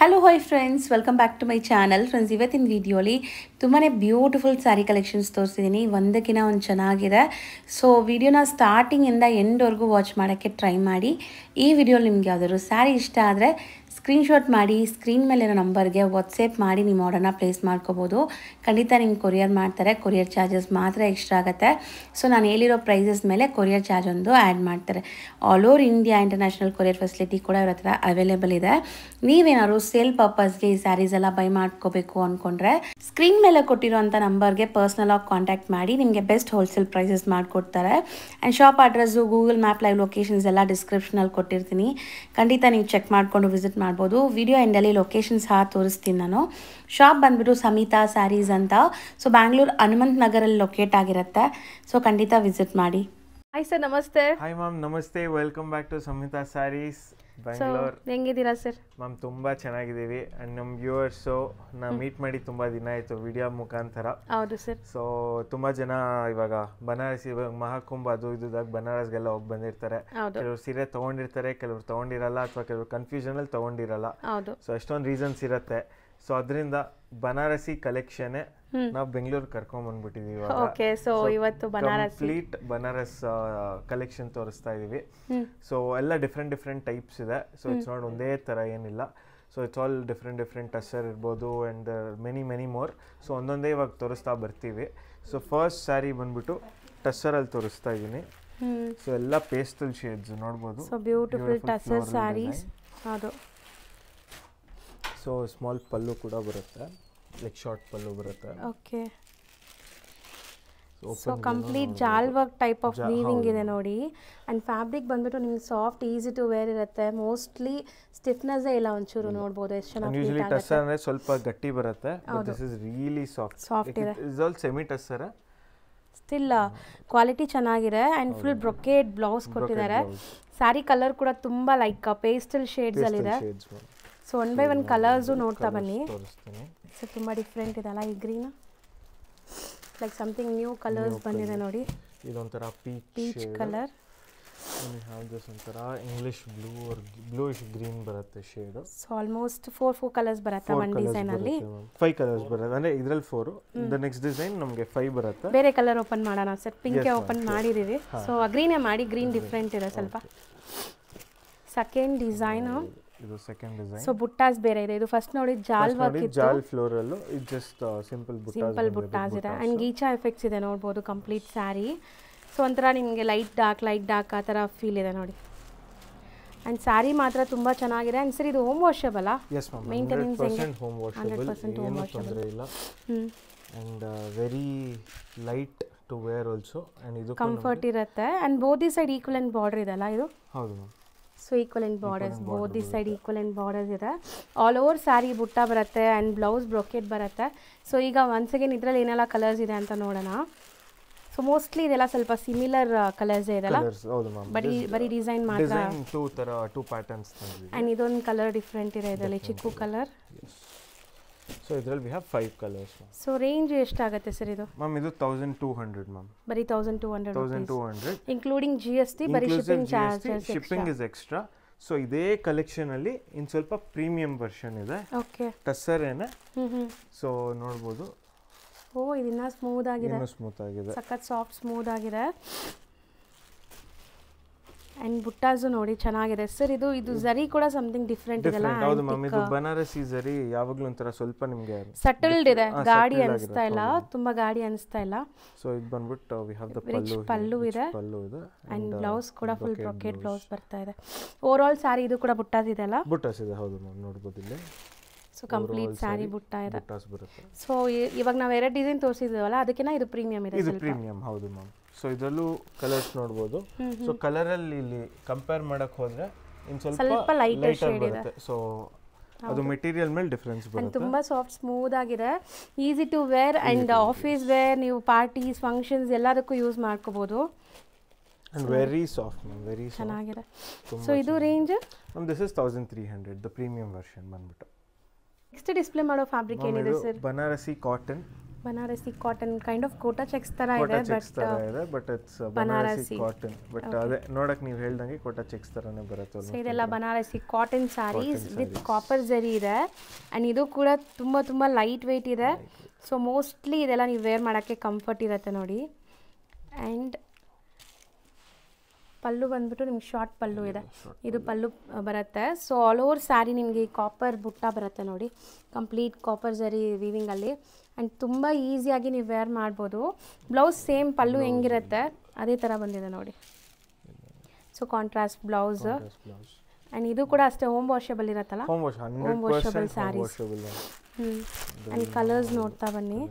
Hello hi friends, welcome back to my channel. Friends, ಇವತ್ತಿನ ವಿಡಿಯೋಲಿ ತುಂಬಾ ಬ್ಯೂಟಿಫುಲ್ ಸ್ಯಾರಿ ಕಲೆಕ್ಷನ್ಸ್ ತೋರಿಸಿದ್ದೀನಿ. ಒಂದಕ್ಕಿಂತ ಒಂದು ಚೆನ್ನಾಗಿದೆ. ಸೊ ವಿಡಿಯೋನ ಸ್ಟಾರ್ಟಿಂಗಿಂದ ಎಂಡ್ವರೆಗೂ ವಾಚ್ ಮಾಡೋಕ್ಕೆ ಟ್ರೈ ಮಾಡಿ. ಈ ವಿಡಿಯೋಲಿ ನಿಮ್ಗೆ ಯಾವ್ದಾದ್ರು ಸ್ಯಾರಿ ಇಷ್ಟ ಆದರೆ ಸ್ಕ್ರೀನ್ಶಾಟ್ ಮಾಡಿ ಸ್ಕ್ರೀನ್ ಮೇಲಿರೋ ನಂಬರ್ಗೆ ವಾಟ್ಸಪ್ ಮಾಡಿ ನಿಮ್ಮ ಆರ್ಡರ್ನ ಪ್ಲೇಸ್ ಮಾಡ್ಕೋಬೋದು. ಖಂಡಿತ ನಿಮ್ಗೆ ಕೊರಿಯರ್ ಮಾಡ್ತಾರೆ. ಕೊರಿಯರ್ ಚಾರ್ಜಸ್ ಮಾತ್ರ ಎಕ್ಸ್ಟ್ರಾ ಆಗುತ್ತೆ. ಸೊ ನಾನು ಹೇಳಿರೋ ಪ್ರೈಸಸ್ ಮೇಲೆ ಕೊರಿಯರ್ ಚಾರ್ಜ್ ಒಂದು ಆ್ಯಡ್ ಮಾಡ್ತಾರೆ. All over India international courier facility ಕೂಡ ಇವ್ರ ಹತ್ರ ಅವೈಲೇಬಲ್ ಇದೆ. ನೀವೇನಾದ್ರು ಸೇಲ್ ಪರ್ಪಸ್ಗೆ ಈ ಸ್ಯಾರೀಸ್ ಎಲ್ಲ ಬೈ ಮಾಡ್ಕೋಬೇಕು ಅಂದ್ಕೊಂಡ್ರೆ ಸ್ಕ್ರೀನ್ ಮೇಲೆ ಕೊಟ್ಟಿರೋಂಥ ನಂಬರ್ಗೆ ಪರ್ಸ್ನಲ್ ಆಗಿ ಕಾಂಟ್ಯಾಕ್ಟ್ ಮಾಡಿ ನಿಮಗೆ ಬೆಸ್ಟ್ ಹೋಲ್ಸೇಲ್ ಪ್ರೈಸಸ್ ಮಾಡಿಕೊಡ್ತಾರೆ. And shop address, Google map live locations ಎಲ್ಲ ಡಿಸ್ಕ್ರಿಪ್ಷನಲ್ಲಿ ಕೊಟ್ಟಿರ್ತೀನಿ. ಖಂಡಿತ ನೀವು ಚೆಕ್ ಮಾಡಿಕೊಂಡು ವಿಸಿಟ್ ಮಾಡ್ಬೋದು. ವಿಡಿಯೋ ಎಂಡಲ್ಲಿ ಲೊಕೇಶನ್ಸ್ ತೋರಿಸ್ತೀನಿ ನಾನು. ಶಾಪ್ ಬಂದ್ಬಿಟ್ಟು ಸಮಿತಾ ಸ್ಯಾರೀಸ್ ಅಂತ. ಸೊ ಬ್ಯಾಂಗ್ಳೂರು ಹನುಮಂತ್ ನಗರಲ್ಲಿ ಲೊಕೇಟ್ ಆಗಿರುತ್ತೆ. ಸೊ ಖಂಡಿತ ವಿಸಿಟ್ ಮಾಡಿ. ಹಾಯ್ ಸರ್, ನಮಸ್ತೆ. ಹಾಯ್ ಮ್ಯಾಮ್, ನಮಸ್ತೆ. Welcome back to Samitha sarees Bangalore. ಹೆಂಗಿದ್ದೀರಾ ಸರ್? ಮ್ಯಾಮ್ ತುಂಬ ಚೆನ್ನಾಗಿದ್ದೀವಿ. ಆ್ಯಂಡ್ ನಮ್ಮ ವ್ಯೂವರ್ಸು ಮೀಟ್ ಮಾಡಿ ತುಂಬ ದಿನ ಆಯಿತು ವಿಡಿಯೋ ಮುಖಾಂತರ. ಹೌದು ಸರ್. ಸೊ ತುಂಬ ಜನ ಇವಾಗ ಬನಾರಸ್, ಇವಾಗ ಮಹಾಕುಂಭ ಅದು ಇದ್ದಾಗ ಬನಾರಸ್ಗೆಲ್ಲ ಹೋಗಿ ಬಂದಿರ್ತಾರೆ. ಕೆಲವರು ಸೀರೆ ತೊಗೊಂಡಿರ್ತಾರೆ, ಕೆಲವರು ತೊಗೊಂಡಿರಲ್ಲ, ಅಥವಾ ಕೆಲವರು ಕನ್ಫ್ಯೂಷನಲ್ಲಿ ತೊಗೊಂಡಿರಲ್ಲ. ಸೊ ಎಷ್ಟೊಂದು ರೀಸನ್ಸ್ ಇರುತ್ತೆ. ಸೊ ಅದರಿಂದ ಬನಾರಸಿ ಕಲೆಕ್ಷನ್ ನಾವು ಬೆಂಗಳೂರು ಕರ್ಕೊಂಡ್ ಬಂದ್ಬಿಟ್ಟಿದೀವಿ. ಓಕೆ, ಸೊ ಇವತ್ತು ಕಂಪ್ಲೀಟ್ ಬನಾರಸ್ ಕಲೆಕ್ಷನ್ ತೋರಿಸ್ತಾ ಇದೀವಿ. ಸೊ ಎಲ್ಲ ಡಿಫ್ರೆಂಟ್ ಟೈಪ್ಸ್ ಇದೆ. ಸೊ ಇಟ್ಸ್ ನಾಟ್ ಒಂದೇ ತರ ಏನಿಲ್ಲ. So it's all different tussar ಇರ್ಬೋದು ಅಂಡ್ ಮೆನಿ ಮೋರ್. ಸೊ ಒಂದೊಂದೇ ಇವಾಗ ತೋರಿಸ್ತಾ ಬರ್ತೀವಿ. ಸೊ ಫಸ್ಟ್ ಸ್ಯಾರಿ ಬಂದ್ಬಿಟ್ಟು ಟಸ್ಸರ್ ಅಲ್ಲಿ ತೋರಿಸ್ತಾ ಇದೀನಿ. ಸೊ ಎಲ್ಲ ಪೇಸ್ಟಲ್ ಶೇಡ್ಸ್ ನೋಡ್ಬೋದು. So beautiful tussar sarees. ಹೌದು. ಸೊ ಸ್ಮಾಲ್ ಪಲ್ಲು ಕೂಡ ಬರುತ್ತೆ, ಲೈಕ್ ಶಾರ್ಟ್ ಪಲ್ಲು ಬರುತ್ತೆ. ಓಕೆ. ಸೊ ಕಂಪ್ಲೀಟ್ ಜಾಲ್ ವರ್ಕ್ ಟೈಪ್ ಆಫ್ ವೀವಿಂಗ್ ಇದೆ ನೋಡಿ. ಆ್ಯಂಡ್ ಫ್ಯಾಬ್ರಿಕ್ ಬಂದ್ಬಿಟ್ಟು ನಿಮ್ಗೆ ಸಾಫ್ಟ್, ಈಸಿ ಟು ವೇರ್ ಇರುತ್ತೆ. ಮೋಸ್ಟ್ಲಿ ಸ್ಟಿಫ್ನೆಸ್ ಇಲ್ಲ ಒಂಚೂರು. ನೋಡ್ಬೋದು ಎಷ್ಟು ಚೆನ್ನಾಗಿ. ಯೂಶುವಲಿ ಟಸ್ಸರ್ ಅಂದ್ರೆ ಸ್ವಲ್ಪ ಗಟ್ಟಿ ಬರುತ್ತೆ, but this is really soft ಇದೆ. It's all semi tussar. Still quality ಚೆನ್ನಾಗಿದೆ. ಆ್ಯಂಡ್ ಫುಲ್ ಬ್ರೊಕೇಡ್ ಬ್ಲೌಸ್ ಕೊಟ್ಟಿದ್ದಾರೆ. ಸ್ಯಾರಿ ಕಲರ್ ಕೂಡ ತುಂಬ ಲೈಕ್ ಪೇಸ್ಟಲ್ ಶೇಡ್ಸ್ ಅಲ್ಲಿ ಇದೆ. So one by one colours ನೋಡ್ತಾ ಬನ್ನಿ. ಸೊ ತುಂಬ ಡಿಫ್ರೆಂಟ್ ಇದೆ ಅಲ್ಲ. ಈ green like something new colours ಬಂದಿದೆ ನೋಡಿ. ಇದೊಂಥರ ಪೀಚ್ ಕಲರ್. ಒಂಥರ ಇಂಗ್ಲಿಷ್ ಬ್ಲೂಯಿಶ್ ಗ್ರೀನ್ ಬರುತ್ತೆ shade. So almost four colours ಬರುತ್ತೆ ಒನ್ ಡಿಸೈನ್ ಅಲ್ಲಿ. 5 ಕಲರ್ಸ್ ಬರುತ್ತೆ. ಅಂದ್ರೆ ಇದರಲ್ಲಿ 4, ದ ನೆಕ್ಸ್ಟ್ ಡಿಸೈನ್ ನಮಗೆ 5 ಬರುತ್ತೆ. ಬೇರೆ ಕಲರ್ ಓಪನ್ ಮಾಡೋಣ ಸರ್. ಪಿಂಕ್ ಓಪನ್ ಮಾಡಿದೀವಿ. ಸೊ ಗ್ರೀನೇ ಮಾಡಿ. ಗ್ರೀನ್ ಡಿಫ್ರೆಂಟ್ ಇದೆ ಸ್ವಲ್ಪ. Second design. ಇದು ಸೆಕೆಂಡ್ ಡಿಸೈನ್. ಸೊ ಬುಟ್ಟಾಸ್ ಬೇರೆ ಇದೆ. ಇದು ಫಸ್ಟ್ ನೋಡಿ ಜಾಲ್ ವರ್ಕ್ ಇತ್ತು. ಜಾಲ್ ಫ್ಲೋರಲ್. ಇದು ಜಸ್ಟ್ ಸಿಂಪಲ್ ಬುಟ್ಟಾಸ್ ಇದೆ. ಅಂಡ್ ಗೀಚಾ ಎಫೆಕ್ಟ್ಸ್ ಇದೆ ನೋಡ್ಬೋದು ಕಂಪ್ಲೀಟ್ ಸ್ಯಾರಿ. ಸೊ ಒಂಥರ ನಿಮಗೆ ಲೈಟ್ ಡಾರ್ಕ್ ಆ ಥರ ಫೀಲ್ ಇದೆ ನೋಡಿ. ಆ್ಯಂಡ್ ಸ್ಯಾರಿ ಮಾತ್ರ ತುಂಬ ಚೆನ್ನಾಗಿದೆ. ಆ್ಯಂಡ್ ಸರ್ ಇದು home washable? Maintenance 100% home washable ಇಲ್ಲ. And very light to wear also. And ಇದು ಕಂಫರ್ಟ್ ಇರುತ್ತೆ. And both the side equivalent border ಇದೆಲ್ಲ ಇದು. ಹೌದು ma'am. So equivalent borders, both the side equivalent borders ಇದೆ. ಆಲ್ ಓವರ್ ಸ್ಯಾರಿ ಬುಟ್ಟ ಬರುತ್ತೆ. And blouse brocade ಬರುತ್ತೆ. So ಈಗ ಒನ್ಸ್ ಅಗೇನ್ ಇದರಲ್ಲಿ ಏನೆಲ್ಲ ಕಲರ್ಸ್ ಇದೆ ಅಂತ ನೋಡೋಣ. ಸೊ ಮೋಸ್ಟ್ಲಿ ಇದೆಲ್ಲ ಸ್ವಲ್ಪ ಸಿಮಿಲರ್ ಕಲರ್ಸ್ ಇದೆಲ್ಲ. ಬರೀ ಡಿಸೈನ್ ಮಾತ್ರ. Two patterns. ಆ್ಯಂಡ್ ಇದೊಂದು ಕಲರ್ ಡಿಫ್ರೆಂಟ್ ಇದೆ ಇದರಲ್ಲಿ, ಚಿಕ್ಕು ಕಲರ್. ಸೊ ಇದರಲ್ಲಿ we have 5 colours. So range ಎಷ್ಟಾಗುತ್ತೆ ಸರ್ ಇದು? ಮ್ಯಾಮ್ ಇದು 1200 ಮ್ಯಾಮ್. ಬರೀ 1200 ಇನ್ಕ್ಲೂಡಿಂಗ್ GST. ಬರೀ ಶಿಪ್ಪಿಂಗ್ ಇಸ್ ಎಕ್ಸ್ಟ್ರಾ. ಸೊ ಇದೇ ಕಲೆಕ್ಷನ್ ಅಲ್ಲಿ ಇನ್ ಸ್ವಲ್ಪ ಪ್ರೀಮಿಯಂ ವರ್ಷನ್ ಇದೆ. ಓಕೆ. ಟಸ್ಸರ್ ಏನೇ. ಸೊ ನೋಡ್ಬೋದು. ಓ, ಇದನ್ನ ಸ್ಮೂತ್ ಆಗಿದೆ. ಸಖತ್ ಸಾಫ್ಟ್ ಸ್ಮೂತ್ ಆಗಿದೆ. ಅಂಡ್ ಬುಟ್ಟಾಸು ನೋಡಿ ಚೆನ್ನಾಗಿದೆ ಸರ್. ಇದು ಜರಿ ಕೂಡ ಸಮಥಿಂಗ್ ಡಿಫ್ರೆಂಟ್ ಇದೆಲ್ಲ. ಹೌದು ಮ್ಯಾಮ್, ಇದು ಬನಾರಸಿ ಜರಿ ಯಾವಾಗಲೂ ಒಂಥರ ಸ್ವಲ್ಪ ನಿಮಗೆ ಸಟಲ್ಡ್ ಇದೆ. ಗಾಡಿ ಅನಿಸ್ತಾ ಇಲ್ಲ, ತುಂಬಾ ಗಾಡಿ ಅನಿಸ್ತಾ ಇಲ್ಲ. ಸೊ ಇದು ಬಂದ್ಬಿಟ್ಟು ವಿ ಹ್ಯಾವ್ ದ ಪಲ್ಲು ಇದೆ. ಅಂಡ್ ಬ್ಲೌಸ್ ಕೂಡ ಫುಲ್ ಬ್ರೊಕೆಟ್ ಬ್ಲೌಸ್ ಬರ್ತಾ ಇದೆ. ಓವರ್ ಆಲ್ ಸ್ಯಾರಿ ಇದು ಕೂಡ ಬುಟ್ಟಾಸ್ ಇದೆ ಅಲ್ಲ? ಬುಟ್ಟಾಸ್ ಇದೆ, ಹೌದು ಮ್ಯಾಮ್, ನೋಡಬಹುದು ಇಲ್ಲಿ. ಸೊ ಕಂಪ್ಲೀಟ್ ಸ್ಯಾರಿ ಬುಟ್ಟ ಇದೆ. ಸೊ ಇವಾಗ ನಾವು 2 ಡಿಸೈನ್ ತೋರಿಸಿದ್ವಲ್ಲ, ಅದಕ್ಕಿಂತ ಇದು ಪ್ರೀಮಿಯಂ ಇದೆ. ಇದು ಪ್ರೀಮಿಯಂ, ಹೌದು ಮ್ಯಾಮ್. ಸೊ ಇದರಲ್ಲೂ ಕಲರ್ಸ್ ನೋಡ್ಬೋದು. ಸೊ ಕಲರ್ ಅಲ್ಲಿ ಇಲ್ಲಿ ಕಂಪೇರ್ ಮಾಡಕ್ ಹೋದ್ರೆ ಇನ್ ಸ್ವಲ್ಪ ಲೈಟ್ ಶೇಡ್ ಇದೆ. ಸೊ ಅದು ಮೆಟೀರಿಯಲ್ ಮೇಲೆ ಡಿಫರೆನ್ಸ್ ಬರುತ್ತೆ. ತುಂಬಾ ಸಾಫ್ಟ್ ಸ್ಮೂತ್ ಆಗಿದೆ. Easy to wear and office wear, ನೀವು ಪಾರ್ಟೀಸ್ ಫಂಕ್ಷನ್ಸ್ ಎಲ್ಲದಕ್ಕೂ ಯೂಸ್ ಮಾಡ್ಕೋಬಹುದು. And very soft ma'am, very soft. ಚೆನ್ನಾಗಿದೆ. ಸೊ ಇದು range ma'am, this is 1300, the premium version ಬಂದ್ಬಿಟ್ಟು. ನೆಕ್ಸ್ಟ್ ಡಿಸ್ಪ್ಲೇ ಮಾಡೋ ಫ್ಯಾಬ್ರಿಕ್ ಏನಿದೆ sir? Banarasi cotton Banarasi cotton kind of Kota checks ತರ ಇದೆ, but it's Banarasi cotton. But ಅದೇ ನೋಡಕ್ ನೀವು ಹೇಳ್ದಂಗೆ ಕೋಟಾ ಚೆಕ್ಸ್ ತರನೇ ಬರುತ್ತೆ. ಸೊ ಇದೆಲ್ಲ Banarasi cotton saris with copper zari ಇದೆ ಆ್ಯಂಡ್ ಇದು ಕೂಡ ತುಂಬ ತುಂಬ ಲೈಟ್ ವೆಯ್ಟ್ ಇದೆ. ಸೊ ಮೋಸ್ಟ್ಲಿ ಇದೆಲ್ಲ ನೀವು ವೇರ್ ಮಾಡೋಕ್ಕೆ ಕಂಫರ್ಟ್ ಇರುತ್ತೆ ನೋಡಿ. ಆ್ಯಂಡ್ ಪಲ್ಲು ಬಂದ್ಬಿಟ್ಟು ನಿಮ್ಗೆ ಶಾರ್ಟ್ ಪಲ್ಲು ಇದೆ, ಇದು ಪಲ್ಲು ಬರುತ್ತೆ. ಸೊ ಆಲ್ ಓವರ್ ಸ್ಯಾರಿ ನಿಮಗೆ ಕಾಪರ್ ಬುಟ್ಟ ಬರುತ್ತೆ ನೋಡಿ, ಕಂಪ್ಲೀಟ್ ಕಾಪರ್ ಜರಿ ವೀವಿಂಗಲ್ಲಿ. ಆ್ಯಂಡ್ ತುಂಬ ಈಸಿಯಾಗಿ ನೀವು ವೇರ್ ಮಾಡ್ಬೋದು. ಬ್ಲೌಸ್ ಸೇಮ್ ಪಲ್ಲು ಹೆಂಗಿರುತ್ತೆ ಅದೇ ಥರ ಬಂದಿದೆ ನೋಡಿ. ಸೊ ಕಾಂಟ್ರಾಸ್ಟ್ ಬ್ಲೌಸ್ ಆ್ಯಂಡ್ ಇದು ಕೂಡ ಅಷ್ಟೇ ಹೋಮ್ ವಾಷಬಲ್ ಇರುತ್ತಲ್ಲ, home washable saris. And colours ನೋಡ್ತಾ ಬನ್ನಿ.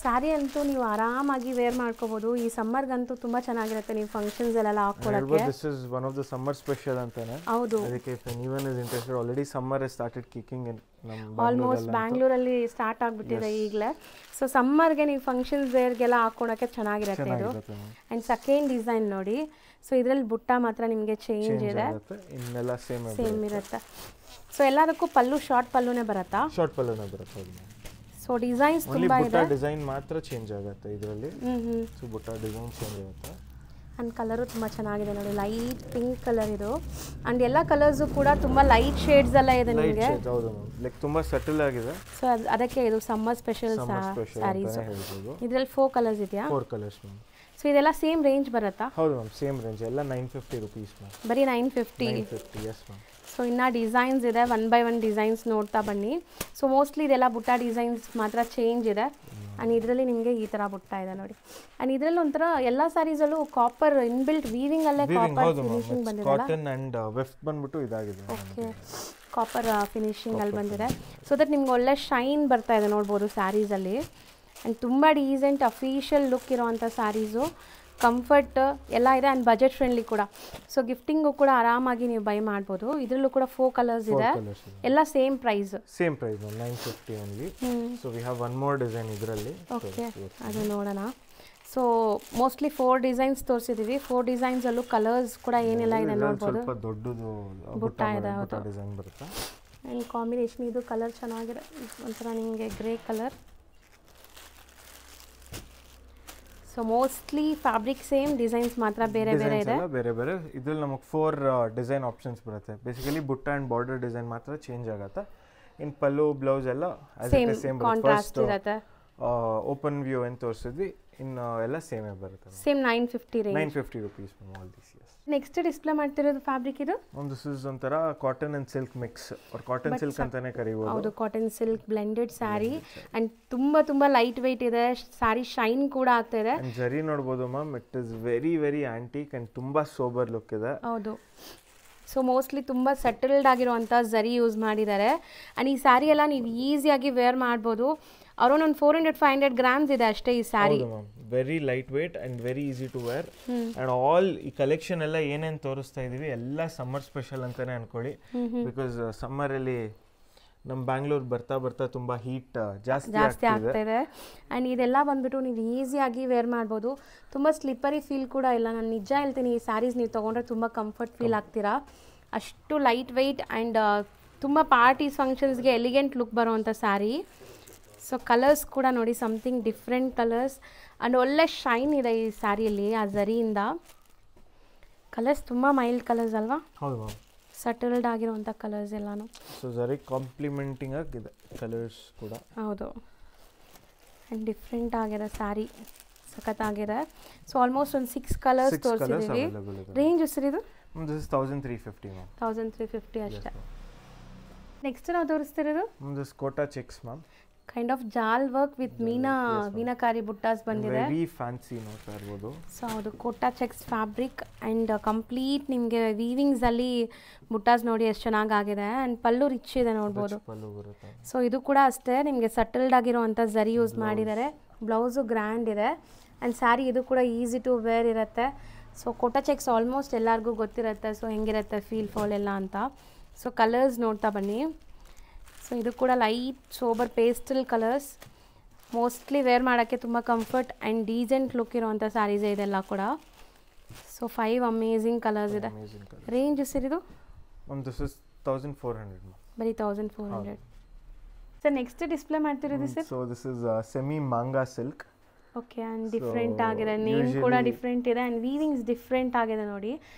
ಸ್ಯಾರಿ ಅಂತೂ ನೀವು ಆರಾಮಾಗಿ ವೇರ್ ಮಾಡ್ಕೋಬಹುದು. ಈ ಸಮ್ಮರ್ಗಂತೂ ತುಂಬಾ ಚೆನ್ನಾಗಿರುತ್ತೆ, ನೀವು ಫಂಕ್ಷನ್ಸ್ ಎಲ್ಲ ಹಾಕೊಳ್ಳೋಕೆ. This is one of the summer special ಅಂತಾನೆ. ಹೌದು, ಅದಕ್ಕೆ if anyone is interested, already summer has started kicking in ನಮ್ಮ ಆಲ್ಮೋಸ್ಟ್ ಬ್ಯಾಂಗ್ಳೂರಲ್ಲಿ ಸ್ಟಾರ್ಟ್ ಆಗಿಬಿಟ್ಟಿದೆ ಈಗಲೇ. ಸೊ ಸಮ್ಮರ್ಗೆ ನೀವು ಫಂಕ್ಷನ್ಸ್ ವೇರ್ಗೆಲ್ಲ ಹಾಕೊಳ್ಳೋಕೆ ಚೆನ್ನಾಗಿರುತ್ತೆ ಇದು. ಆ್ಯಂಡ್ ಸೆಕೆಂಡ್ ಡಿಸೈನ್ ನೋಡಿ. ಸೊ ಇದರಲ್ಲಿ ಬುಟ್ಟ ಮಾತ್ರ ನಿಮಗೆ ಚೇಂಜ್ ಇದೆ, ಇನ್ನೆಲ್ಲ ಸೇಮ್ ಇರುತ್ತೆ. ಸೊ ಎಲ್ಲದಕ್ಕೂ ಪಲ್ಲು ಶಾರ್ಟ್ ಪಲ್ಲುನೇ ಬರುತ್ತಾ? ಶಾರ್ಟ್ ಪಲ್ಲುನೇ ಬರುತ್ತೆ. ಸೊ ಡಿಸೈನ್ಸ್ ತುಂಬಾ ಇದೆ, ಡಿಸೈನ್ ಮಾತ್ರ ಚೇಂಜ್ ಆಗುತ್ತೆ ಇದರಲ್ಲಿ. ಸೊ ಬುಟ್ಟ ಡಿಸೈನ್ ಚೇಂಜ್ ಆಗುತ್ತೆ. ಆ್ಯಂಡ್ ಕಲರು ತುಂಬ ಚೆನ್ನಾಗಿದೆ ನೋಡಿ, ಲೈಟ್ ಪಿಂಕ್ ಕಲರ್ ಇದು. ಆ್ಯಂಡ್ ಎಲ್ಲ ಕಲರ್ಸು ಕೂಡ ತುಂಬ ಲೈಟ್ ಶೇಡ್ಸ್ ಎಲ್ಲ ಇದೆ ನಿಮಗೆ. ಹೌದು ಮ್ಯಾಮ್, ಲೈಕ್ ತುಂಬ ಸಟಲ್ ಆಗಿದೆ. ಸೊ ಅದಕ್ಕೆ ಇದು ಸಮ್ಮರ್ ಸ್ಪೆಷಲ್ ಸ್ಯಾರೀಸ್. ಇದರಲ್ಲಿ 4 ಕಲರ್ಸ್ ಇದೆಯಾ? 4 ಕಲರ್ಸ್ ಮ್ಯಾಮ್. ಸೊ ಇದೆಲ್ಲ ಸೇಮ್ ರೇಂಜ್ ಬರುತ್ತಾ? ಹೌದು ಮ್ಯಾಮ್, ಸೇಮ್ ರೇಂಜ್, ಎಲ್ಲ 950 ರುಪೀಸ್ ಮ್ಯಾಮ್. ಬರೀ 950? Yes ma'am. ಸೊ ಇನ್ನು ಡಿಸೈನ್ಸ್ ಇದೆ, 1 by 1 ಡಿಸೈನ್ಸ್ ನೋಡ್ತಾ ಬನ್ನಿ. ಸೊ ಮೋಸ್ಟ್ಲಿ ಇದೆಲ್ಲ ಬುಟ್ಟ ಡಿಸೈನ್ಸ್ ಮಾತ್ರ ಚೇಂಜ್ ಇದೆ. ಆ್ಯಂಡ್ ಇದರಲ್ಲಿ ನಿಮಗೆ ಈ ಥರ ಬುಟ್ಟ ಇದೆ ನೋಡಿ. ಆ್ಯಂಡ್ ಇದರಲ್ಲಿ ಒಂಥರ ಎಲ್ಲ ಸ್ಯಾರೀಸಲ್ಲೂ ಕಾಪರ್ ಇನ್ಬಿಲ್ಟ್ ವೀವಿಂಗಲ್ಲೇ ಕಾಪರ್ ಫಿನಿಶಿಂಗ್ ಬಂದಿದೆ. ಕಾಟನ್ ಆ್ಯಂಡ್ ವೆಫ್ಟ್ ಬಂದ್ಬಿಟ್ಟು ಇದಾಗಿದೆ. ಓಕೆ, ಕಾಪರ್ ಫಿನಿಶಿಂಗಲ್ಲಿ ಬಂದಿದೆ. ಸೊ ದಟ್ ನಿಮ್ಗೆ ಒಳ್ಳೆ ಶೈನ್ ಬರ್ತಾ ಇದೆ ನೋಡ್ಬೋದು ಸ್ಯಾರೀಸಲ್ಲಿ. ಆ್ಯಂಡ್ ತುಂಬ ಡೀಸೆಂಟ್ ಅಫಿಷಿಯಲ್ ಲುಕ್ ಇರೋವಂಥ ಸ್ಯಾರೀಸು, ಕಂಫರ್ಟ್ ಎಲ್ಲ ಇದೆ ಆ್ಯಂಡ್ ಬಜೆಟ್ ಫ್ರೆಂಡ್ಲಿ ಕೂಡ. ಸೊ ಗಿಫ್ಟಿಂಗು ಕೂಡ ಆರಾಮಾಗಿ ನೀವು ಬೈ ಮಾಡ್ಬೋದು. ಇದರಲ್ಲೂ ಕೂಡ 4 ಕಲರ್ಸ್ ಇದೆ, ಎಲ್ಲ same price. Same price 950 only. So we have one more design ಇದರಲ್ಲಿ. ಓಕೆ, ಅದು ನೋಡೋಣ. ಸೊ ಮೋಸ್ಟ್ಲಿ 4 ಡಿಸೈನ್ಸ್ ತೋರಿಸಿದ್ದೀವಿ. 4 ಡಿಸೈನ್ಸಲ್ಲೂ ಕಲರ್ಸ್ ಕೂಡ ಏನೆಲ್ಲ ಇದೆ ನೋಡ್ಬೋದು. ಸ್ವಲ್ಪ ದೊಡ್ಡದು ಬುಟ್ಟ ಇದೆ, ಹೌದು. ಡಿಸೈನ್ ಬರುತ್ತೆ. ಆ್ಯಂಡ್ ಕಾಂಬಿನೇಷನ್ ಇದು ಕಲರ್ ಚೆನ್ನಾಗಿದೆ, ಒಂಥರ ನಿಮಗೆ grey colour. So mostly fabric same, designs ಮಾತ್ರ ಬೇರೆ ಬೇರೆ ಇದೆ. ಬೇರೆ ಇದ್ರಲ್ಲಿ ನಮಗೆ 4 ಡಿಸೈನ್ ಆಪ್ಷನ್ಸ್ ಬರುತ್ತೆ. Basically butta and border design ಮಾತ್ರ ಚೇಂಜ್ ಆಗುತ್ತೆ. ಇನ್ ಪಲ್ಲು ಬ್ಲೌಸ್ ಎಲ್ಲ ಸೇಮ್ ಕಾಂಟ್ರಾಸ್ಟ್ ಇರುತ್ತೆ. ಓಪನ್ ವ್ಯೂ ಏನು ತೋರಿಸಿದ್ವಿ, ಇನ್ನು ಎಲ್ಲ ಸೇಮೇ ಬರುತ್ತೆ. Same 950 range, 950 rupees all this. Next display ಮಾಡ್ತಿರೋದು ಫ್ಯಾಬ್ರಿಕ್ ಇದು ದಿಸ್ ಇಸ್ ಒಂಥರ cotton and silk mix, or cotton silk ಅಂತಾನೆ ಕರೀಬಹುದು. ಹೌದು, cotton silk blended sari and ತುಂಬಾ ಲೈಟ್ ವೆಯ್ಟ್ ಇದೆ. ಸ್ಯಾರಿ ಶೈನ್ ಕೂಡ ಆಗ್ತಾ ಇದೆ. ಜರಿ ನೋಡಬಹುದು ma'am, it is very very antique and ತುಂಬಾ ಸೋಬರ್ ಲುಕ್ ಇದೆ. ಹೌದು. ಸೊ ಮೋಸ್ಟ್ಲಿ ತುಂಬ ಸೆಟಲ್ಡ್ ಆಗಿರುವಂಥ ಜರಿ ಯೂಸ್ ಮಾಡಿದ್ದಾರೆ. ಆ್ಯಂಡ್ ಈ ಸ್ಯಾರಿ ಎಲ್ಲ ನೀವು ಈಸಿಯಾಗಿ ವೇರ್ ಮಾಡ್ಬೋದು. ಅರೌಂಡ್ ಒಂದು 400-500 ಗ್ರಾಮ್ಸ್ ಇದೆ ಅಷ್ಟೇ ಈ sari. Very light weight and very easy to wear. And all ಈ ಕಲೆಕ್ಷನ್ ಎಲ್ಲ ಏನೇನು ತೋರಿಸ್ತಾ ಇದೀವಿ ಎಲ್ಲ ಸಮ್ಮರ್ ಸ್ಪೆಷಲ್ ಅಂತಾನೆ ಅನ್ಕೊಳ್ಳಿ. ಬಿಕಾಸ್ ಸಮ್ಮರ್ ಅಲ್ಲಿ ನಮ್ಮ ಬ್ಯಾಂಗ್ಳೂರ್ ಬರ್ತಾ ತುಂಬಾ ಹೀಟ್ ಜಾಸ್ತಿ ಆಗ್ತಾ ಇದೆ. ಆ್ಯಂಡ್ ಇದೆಲ್ಲ ಬಂದ್ಬಿಟ್ಟು ನೀವು ಈಸಿಯಾಗಿ ವೇರ್ ಮಾಡ್ಬೋದು. ತುಂಬ ಸ್ಲಿಪ್ಪರಿ ಫೀಲ್ ಕೂಡ ಇಲ್ಲ. ನಾನು ನಿಜ ಹೇಳ್ತೀನಿ, ಈ ಸ್ಯಾರೀಸ್ ನೀವು ತೊಗೊಂಡ್ರೆ ತುಂಬ ಕಂಫರ್ಟ್ ಫೀಲ್ ಆಗ್ತೀರಾ. ಅಷ್ಟು ಲೈಟ್ ವೆಯ್ಟ್ ಆ್ಯಂಡ್ ತುಂಬ ಪಾರ್ಟೀಸ್ ಫಂಕ್ಷನ್ಸ್ಗೆ ಎಲಿಗೆಂಟ್ ಲುಕ್ ಬರೋವಂಥ ಸ್ಯಾರಿ. ಸೊ ಕಲರ್ಸ್ ಕೂಡ ನೋಡಿ, ಸಮಥಿಂಗ್ ಡಿಫ್ರೆಂಟ್ ಕಲರ್ಸ್ ಆ್ಯಂಡ್ ಒಳ್ಳೆ ಶೈನ್ ಇದೆ ಈ ಸ್ಯಾರಿಯಲ್ಲಿ ಆ ಜರಿಯಿಂದ. ಕಲರ್ಸ್ ತುಂಬ ಮೈಲ್ಡ್ ಕಲರ್ಸ್ ಅಲ್ವಾ? ಹೌದು ಮ್ಯಾಮ್, ಸಟಲ್ಡ್ ಆಗಿರುವಂಥ ಕಲರ್ಸ್ ಎಲ್ಲಾನು. ಸೊ ಜರಿ ಕಾಂಪ್ಲಿಮೆಂಟಿಂಗ್ ಆಗಿದೆ ಕಲರ್ಸ್ ಕೂಡ. ಹೌದು, ಆ್ಯಂಡ್ ಡಿಫ್ರೆಂಟ್ ಆಗಿದೆ ಸ್ಯಾರಿ, ಸಖತ್ತಾಗಿದೆ. ಸೊ ಆಲ್ಮೋಸ್ಟ್ ಒಂದು 6 ಕಲರ್ಸ್ ತೋರಿಸಿದ್ದೀವಿ. ರೇಂಜ್ ಹೆಸರಿದು? This is 1350 ma'am. 1350 ಅಷ್ಟೇ. ನೆಕ್ಸ್ಟ್ ನಾವು ತೋರಿಸ್ತಿರೋದು this Kota checks ma'am. Kind of jaal work with meenakari buttas ಬಂದಿದೆ. ವೆರಿ ಫ್ಯಾನ್ಸಿ ನೋಡ್ತಾ ಇರ್ಬೋದು. ಸೊ ಅದು Kota checks fabric and complete ನಿಮಗೆ ವೀವಿಂಗ್ಸಲ್ಲಿ ಬುಟ್ಟಾಸ್ ನೋಡಿ ಎಷ್ಟು ಚೆನ್ನಾಗಾಗಿದೆ. ಆ್ಯಂಡ್ ಪಲ್ಲು ರಿಚ್ ಇದೆ ನೋಡ್ಬೋದು. ಸೊ ಇದು ಕೂಡ ಅಷ್ಟೇ ನಿಮಗೆ ಸಟಲ್ಡ್ ಆಗಿರೋವಂಥ ಜರಿ ಯೂಸ್ ಮಾಡಿದ್ದಾರೆ. ಬ್ಲೌಸು ಗ್ರ್ಯಾಂಡ್ ಇದೆ ಆ್ಯಂಡ್ ಸ್ಯಾರಿ ಇದು ಕೂಡ ಈಸಿ ಟು ವೇರ್ ಇರುತ್ತೆ. ಸೊ ಕೋಟಾ ಚೆಕ್ಸ್ ಆಲ್ಮೋಸ್ಟ್ ಎಲ್ಲರಿಗೂ ಗೊತ್ತಿರುತ್ತೆ. ಸೊ ಹೆಂಗಿರುತ್ತೆ ಫೀಲ್ ಫಾಲ್ ಎಲ್ಲ ಅಂತ. ಸೊ ಕಲರ್ಸ್ ನೋಡ್ತಾ ಬನ್ನಿ. ಸೊ ಇದು ಕೂಡ light sober pastel colours, mostly wear ಮಾಡೋಕ್ಕೆ ತುಂಬ ಕಂಫರ್ಟ್ ಆ್ಯಂಡ್ ಡೀಸೆಂಟ್ ಲುಕ್ ಇರೋವಂಥ ಸ್ಯಾರೀಸೇ ಇದೆಲ್ಲ ಕೂಡ. ಸೊ 5 ಅಮೇಝಿಂಗ್ ಕಲರ್ಸ್ ಇದೆ. ರೇಂಜ್ ಹೆಸರಿದು? This is 1400. ಬರೀ 1400. ಸರ್ ನೆಕ್ಸ್ಟ್ ಡಿಸ್ಪ್ಲೇ ಮಾಡ್ತಿರೋದು sir? So this is semi ಮಾಂಗಾ ಸಿಲ್ಕ್. ಓಕೆ, ಆ್ಯಂಡ್ ಡಿಫ್ರೆಂಟ್ ಆಗಿದೆ, ನೇಮ್ ಕೂಡ ಡಿಫ್ರೆಂಟ್ ಇದೆ ಆ್ಯಂಡ್ ವೀವಿಂಗ್ಸ್ ಡಿಫ್ರೆಂಟ್ ಆಗಿದೆ ನೋಡಿ.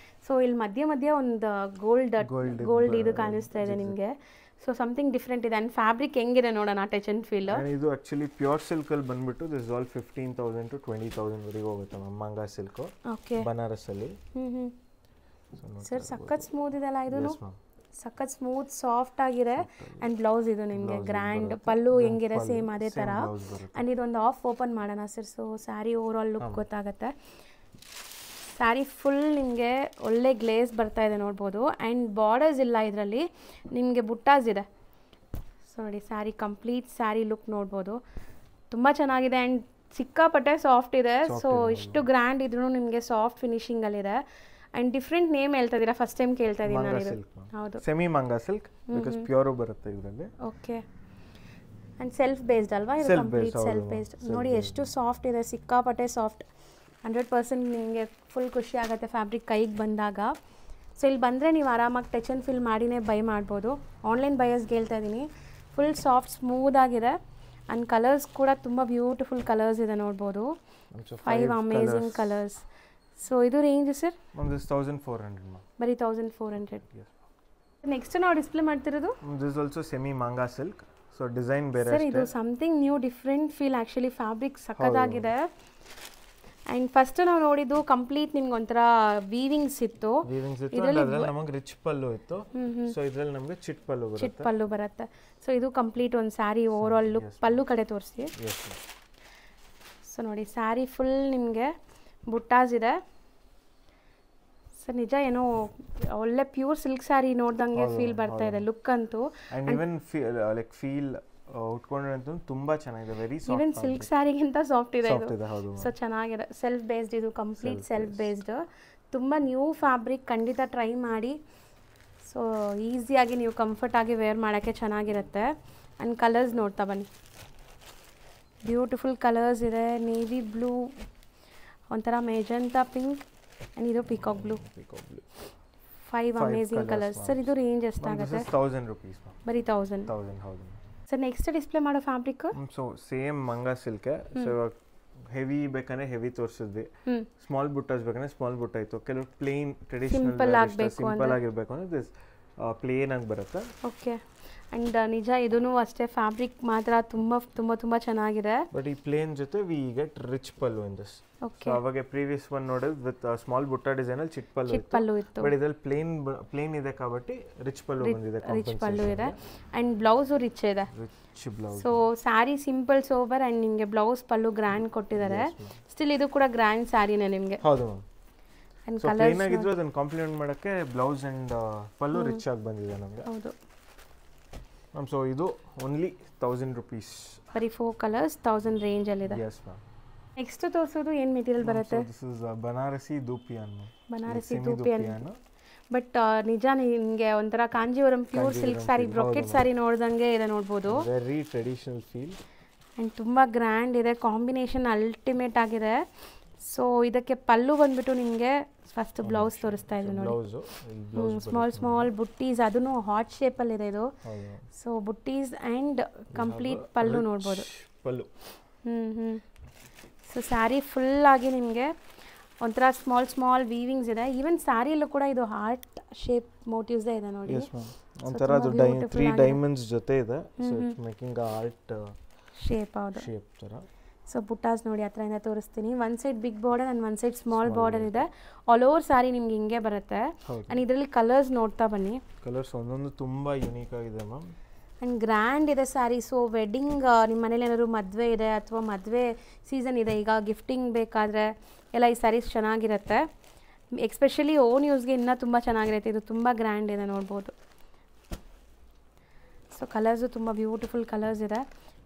ಸೊ ಇಲ್ಲಿ ಮಧ್ಯ ಒಂದು ಗೋಲ್ಡ್ ಇದು ಕಾಣಿಸ್ತಾ ಇದೆ ನಿಮಗೆ. ಸೊ ಸಮಥಿಂಗ್ ಡಿಫ್ರೆಂಟ್ ಇದೆ ಆ್ಯಂಡ್ ಫ್ಯಾಬ್ರಿಕ್ ಹೆಂಗಿದೆ ನೋಡೋಣ, ಟಚ್ ಆ್ಯಂಡ್ ಫೀಲ್. ಇದು ಆ್ಯಕ್ಚುಲಿ ಪ್ಯೂರ್ ಸಿಲ್ಕಲ್ಲಿ ಬಂದ್ಬಿಟ್ಟು ದಿಸ್ ಆಲ್ 15,000 to 20,000 ವರೆಗೂ ಹೋಗುತ್ತೆ ಮ್ಯಾಮ್ ಮಾಂಗಾ ಸಿಲ್ಕು. ಓಕೆ, ಬನಾರಸಲ್ಲಿ. ಸರ್ ಸಖತ್ ಸ್ಮೂತ್ ಇದೆಲ್ಲ, ಇದು ಸಖತ್ ಸ್ಮೂತ್ ಸಾಫ್ಟ್ ಆಗಿದೆ. ಆ್ಯಂಡ್ ಬ್ಲೌಸ್ ಇದು ನಿಮಗೆ ಗ್ರ್ಯಾಂಡ್, ಪಲ್ಲು ಹೆಂಗಿದೆ ಸೇಮ್ ಅದೇ ಥರ. ಆ್ಯಂಡ್ ಇದೊಂದು ಆಫ್ ಓಪನ್ ಮಾಡೋಣ sir. So sari over all look ಗೊತ್ತಾಗುತ್ತೆ. ಸ್ಯಾರಿ ಫುಲ್ ನಿಮಗೆ ಒಳ್ಳೆ ಗ್ಲೇಸ್ ಬರ್ತಾ ಇದೆ ನೋಡ್ಬೋದು. ಆ್ಯಂಡ್ ಬಾರ್ಡರ್ಸ್ ಇಲ್ಲ ಇದರಲ್ಲಿ, ನಿಮಗೆ ಬುಟ್ಟಾಸ್ ಇದೆ. ಸೊ ನೋಡಿ ಸ್ಯಾರಿ ಕಂಪ್ಲೀಟ್ ಸ್ಯಾರಿ ಲುಕ್ ನೋಡ್ಬೋದು, ತುಂಬ ಚೆನ್ನಾಗಿದೆ. ಆ್ಯಂಡ್ ಸಿಕ್ಕಾಪಟ್ಟೆ ಸಾಫ್ಟ್ ಇದೆ. ಸೊ ಇಷ್ಟು ಗ್ರ್ಯಾಂಡ್ ಇದ್ರೂ ನಿಮಗೆ ಸಾಫ್ಟ್ ಫಿನಿಶಿಂಗಲ್ಲಿದೆ. ಆ್ಯಂಡ್ ಡಿಫ್ರೆಂಟ್ ನೇಮ್ ಹೇಳ್ತಾ ಇದ್ದೀರಾ, ಫಸ್ಟ್ ಟೈಮ್ ಕೇಳ್ತಾ ಇದ್ದೀನಿ ನಾನು ಇದು. ಹೌದು, ಸೆಮಿ ಮಾಂಗಾ ಸಿಲ್ಕ್, ಬಿಕಾಸ್ ಪ್ಯೂರು ಬರುತ್ತೆ ಇದರಲ್ಲಿ. ಓಕೆ, ಆ್ಯಂಡ್ ಸೆಲ್ಫ್ ಬೇಸ್ಡ್ ಅಲ್ವಾ ಇದು? Complete self based. ನೋಡಿ ಎಷ್ಟು ಸಾಫ್ಟ್ ಇದೆ, ಸಿಕ್ಕಾಪಟ್ಟೆ ಸಾಫ್ಟ್. 100% ನಿಮಗೆ ಫುಲ್ ಖುಷಿ ಆಗುತ್ತೆ ಫ್ಯಾಬ್ರಿಕ್ ಕೈಗೆ ಬಂದಾಗ. ಸೊ ಇಲ್ಲಿ ಬಂದರೆ ನೀವು ಆರಾಮಾಗಿ ಟಚ್ ಆ್ಯಂಡ್ ಫೀಲ್ ಮಾಡಿನೇ ಬೈ ಮಾಡ್ಬೋದು. ಆನ್ಲೈನ್ ಬಯರ್ಸ್ಗೆ ಹೇಳ್ತಾ ಇದ್ದೀನಿ. ಫುಲ್ ಸಾಫ್ಟ್ ಸ್ಮೂತ್ ಆಗಿದೆ ಆ್ಯಂಡ್ ಕಲರ್ಸ್ ಕೂಡ ತುಂಬ ಬ್ಯೂಟಿಫುಲ್ ಕಲರ್ಸ್ ಇದೆ ನೋಡ್ಬೋದು. 5 ಅಮೇಝಿಂಗ್ ಕಲರ್ಸ್. ಸೊ ಇದು ರೇಂಜ್ ಸರ್? 1400 ಬರೀ 1400. ನೆಕ್ಸ್ಟ್ ನಾವು ಡಿಸ್ಪ್ಲೇ ಮಾಡ್ತಿರೋದು ದಿಸ್ ಆಲ್ಸೋ ಸೆಮಿ ಮಾಂಗಾ ಸಿಲ್ಕ್. ಸೊ ಡಿಸೈನ್ ಬೇರೆ ಸರ್, ಇದು something new different feel. Actually fabric ಸಖತ್ತಾಗಿದೆ. ಆ್ಯಂಡ್ ಫಸ್ಟ್ ನಾವು ನೋಡಿದ್ದು ಕಂಪ್ಲೀಟ್ ನಿಮ್ಗೆ ಒಂಥರ ವೀವಿಂಗ್ಸ್ ಇತ್ತು. ಇದರಲ್ಲಿ ನಮಗೆ ರಿಚ್ ಪಲ್ಲು ಇತ್ತು. ಸೊ ಇದರಲ್ಲಿ ನಮಗೆ ಚಿಟ್ ಪಲ್ಲು ಬರುತ್ತೆ. ಸೊ ಇದು ಕಂಪ್ಲೀಟ್ ಒಂದು ಸ್ಯಾರಿ ಓವರ್ ಆಲ್ ಲುಕ್. ಪಲ್ಲು ಕಡೆ ತೋರಿಸಿ. ಸೊ ನೋಡಿ ಸ್ಯಾರಿ ಫುಲ್ ನಿಮಗೆ ಬುಟ್ಟಾಸ್ ಇದೆ. ಸರ್ ನಿಜ ಏನೋ ಒಳ್ಳೆ ಪ್ಯೂರ್ ಸಿಲ್ಕ್ ಸ್ಯಾರಿ ನೋಡ್ದಂಗೆ ಫೀಲ್ ಬರ್ತಾ ಇದೆ ಲುಕ್ ಅಂತೂ. ಆ್ಯಂಡ್ ಇವನ್ ಲೈಕ್ ಫೀಲ್ ಉಟ್ಕೊಂಡ್ರೆ ತುಂಬಾ ಚೆನ್ನಾಗಿದೆ. Very soft. ಈವನ್ ಸಿಲ್ಕ್ ಸ್ಯಾರಿಗಿಂತ ಸಾಫ್ಟ್ ಇದೆ ಇದು. ಸೊ ಚೆನ್ನಾಗಿದೆ. ಸೆಲ್ಫ್ ಬೇಸ್ಡ್ ಇದು, ಕಂಪ್ಲೀಟ್ ಸೆಲ್ಫ್ ಬೇಸ್ಡ್. ತುಂಬ ನ್ಯೂ ಫ್ಯಾಬ್ರಿಕ್, ಖಂಡಿತ ಟ್ರೈ ಮಾಡಿ. ಸೊ ಈಸಿಯಾಗಿ ನೀವು ಕಂಫರ್ಟಾಗಿ ವೇರ್ ಮಾಡೋಕ್ಕೆ ಚೆನ್ನಾಗಿರುತ್ತೆ. ಆ್ಯಂಡ್ ಕಲರ್ಸ್ ನೋಡ್ತಾ ಬನ್ನಿ, ಬ್ಯೂಟಿಫುಲ್ ಕಲರ್ಸ್ ಇದೆ. ನೇವಿ ಬ್ಲೂ, ಒಂಥರ ಮೆಜೆಂಟಾ ಪಿಂಕ್, ಆ್ಯಂಡ್ ಇದು peacock blue. 5 amazing colours. Sir ಇದು ರೇಂಜ್ ಎಷ್ಟಾಗುತ್ತೆ? 1000 rupees. ಬರೀ 1000. ಹೌದು ಸರ್ ನೆಕ್ಸ್ಟ್ ಡಿಸ್ಪ್ಲೇ ಮಾಡೋ fabric so same manga silk. So heavy ಬೇಕಂದ್ರೆ ಹೆವಿ ತೋರಿಸಿದ್ವಿ, ಸ್ಮಾಲ್ ಬುಟ್ಟಾಸ್ ಬೇಕಂದ್ರೆ ಸ್ಮಾಲ್ ಬುಟ್ಟ ಇತ್ತು. ಕೆಲವು ಪ್ಲೇನ್ ಟ್ರೆಡಿಷನಲ್ ಸಿಂಪಲ್ ಆಗಿರಬೇಕು ಅಂದ್ರೆ ದಿಸ್ ಪ್ಲೇನ್ ಆಗಿ ಬರುತ್ತೆ. ಓಕೆ, ಆ್ಯಂಡ್ ನಿಜ ಇದೂ ಅಷ್ಟೇ ಫ್ಯಾಬ್ರಿಕ್ ಮಾತ್ರ ತುಂಬ ತುಂಬ ತುಂಬ ಚೆನ್ನಾಗಿದೆ. ಬಟ್ ಈ ಪ್ಲೇನ್ ಜೊತೆ we get rich pallu in this. Okay, ಅವಾಗ ಪ್ರೀವಿಯಸ್ ಒನ್ ನೋಡಿದ್ ವಿತ್ ಸ್ಮಾಲ್ ಬುಟ್ಟ ಡಿಸೈನ್ ಅಲ್ಲಿ ಚಿಟ್ ಪಲ್ಲು ಇತ್ತು. ಬಟ್ ಇದರಲ್ಲಿ ಪ್ಲೇನ್ ಇದೆ కాబట్టి ರಿಚ್ ಪಲ್ಲು ಬಂದಿದೆ. ರಿಚ್ ಪಲ್ಲು ಇದೆ ಆ್ಯಂಡ್ ಬ್ಲೌಸು ರಿಚ್ ಇದೆ. So sari simple sober and ನಿಮಗೆ ಬ್ಲೌಸ್ ಪಲ್ಲು ಗ್ರ್ಯಾಂಡ್ ಕೊಟ್ಟಿದ್ದಾರೆ. ಸ್ಟಿಲ್ ಇದು ಕೂಡ ಗ್ರ್ಯಾಂಡ್ ಸ್ಯಾರಿನೇ ನಿಮಗೆ. ಹೌದು ಮ್ಯಾಮ್. ಆ್ಯಂಡ್ ಕಲರ್ ಪ್ಲೇನ್ ಆಗಿದ್ರು ಅದನ್ನ ಕಾಂಪ್ಲಿಮೆಂಟ್ ಮಾಡೋಕ್ಕೆ ಬ್ಲೌಸ್ ಆ್ಯಂಡ್ ಪಲ್ಲು ರಿಚ್ ಆಗಿ ಬಂದಿದೆ ನಮಗೆ. ಹೌದು ಮ್ಯಾಮ್. ಸೊ ಇದು ಓನ್ಲಿ 1000 rupees. ಬರೀ 4 ಕಲರ್ಸ್ 1000 ರೇಂಜಲ್ಲಿದೆ. Yes ma'am. ನೆಕ್ಸ್ಟ್ ತೋರಿಸೋದು ಏನು ಮೆಟೀರಿಯಲ್ ಬರುತ್ತೆ? This is Banarasi dupion. Banarasi dupion. But ನಿಜ ನಿಮಗೆ ಒಂಥರ Kanjeevaram pure silk sari, brocade sari ನೋಡ್ದಂಗೆ ಇದೆ ನೋಡ್ಬೋದು. ವೆರಿ ಟ್ರೆಡಿಷನಲ್ ಫೀಲ್ ಆ್ಯಂಡ್ ತುಂಬ ಗ್ರ್ಯಾಂಡ್ ಇದೆ. ಕಾಂಬಿನೇಷನ್ ಅಲ್ಟಿಮೇಟ್ ಆಗಿದೆ. ಸೊ ಇದಕ್ಕೆ ಪಲ್ಲು ಬಂದ್ಬಿಟ್ಟು ನಿಮಗೆ ಫಸ್ಟ್ ಬ್ಲೌಸ್ ತೋರಿಸ್ತಾ ಇದೆ ನೋಡಿ. ಸ್ಮಾಲ್ ಬುಟ್ಟೀಸ್, ಅದನ್ನು ಹಾಟ್ ಶೇಪಲ್ಲಿದೆ ಇದು. ಸೊ ಬುಟ್ಟೀಸ್ ಆ್ಯಂಡ್ ಕಂಪ್ಲೀಟ್ ಪಲ್ಲು ನೋಡ್ಬೋದು. ಪಲ್ಲು ಸೊ ಸ್ಯಾರಿ ಫುಲ್ ಆಗಿ ನಿಮಗೆ ಒಂಥರ ಸ್ಮಾಲ್ ವೀವಿಂಗ್ಸ್ ಇದೆ. ಈವನ್ ಸ್ಯಾರಿಯಲ್ಲೂ ಕೂಡ ಇದು ಹಾರ್ಟ್ ಶೇಪ್ ಮೋಟಿವ್ಸ್ ಇದೆ ನೋಡಿ. ಒಂಥರ ಅದು 3 ಡೈಮಂಡ್ಸ್ ಜೊತೆ ಇದೆ. So it's making a heart shape. ಹೌದು, ಶೇಪ್ ತರ. ಸೊ ಬುಟ್ಟಾಸ್ ನೋಡಿ ಹತ್ರದಿಂದ ತೋರಿಸ್ತೀನಿ. One side big border and one side small border ಇದೆ. ಆಲ್ ಓವರ್ ಸ್ಯಾರಿ ನಿಮ್ಗೆ ಹಿಂಗೆ ಬರುತ್ತೆ. ಆ್ಯಂಡ್ ಇದರಲ್ಲಿ ಕಲರ್ಸ್ ನೋಡ್ತಾ ಬನ್ನಿ. ಕಲರ್ಸ್ ಒಂದೊಂದು ತುಂಬ ಯುನೀಕ್ ಆಗಿದೆ ಮ್ಯಾಮ್. ಆ್ಯಂಡ್ ಗ್ರ್ಯಾಂಡ್ ಇದೆ ಸ್ಯಾರಿ. ಸೊ ವೆಡ್ಡಿಂಗ್ ನಿಮ್ಮ ಮನೇಲಿ ಏನಾದ್ರು ಮದುವೆ ಇದೆ ಅಥವಾ ಮದುವೆ ಸೀಸನ್ ಇದೆ, ಈಗ ಗಿಫ್ಟಿಂಗ್ ಬೇಕಾದರೆ ಎಲ್ಲ ಈ ಸ್ಯಾರೀಸ್ ಚೆನ್ನಾಗಿರುತ್ತೆ. ಎಕ್ಸ್ಪೆಷಲಿ ಓನ್ ಯೂಸ್ಗೆ ಇನ್ನೂ ತುಂಬ ಚೆನ್ನಾಗಿರುತ್ತೆ. ಇದು ತುಂಬ ಗ್ರ್ಯಾಂಡ್ ಇದೆ ನೋಡ್ಬೋದು. ಸೊ ಕಲರ್ಸು ತುಂಬ ಬ್ಯೂಟಿಫುಲ್ ಕಲರ್ಸ್ ಇದೆ.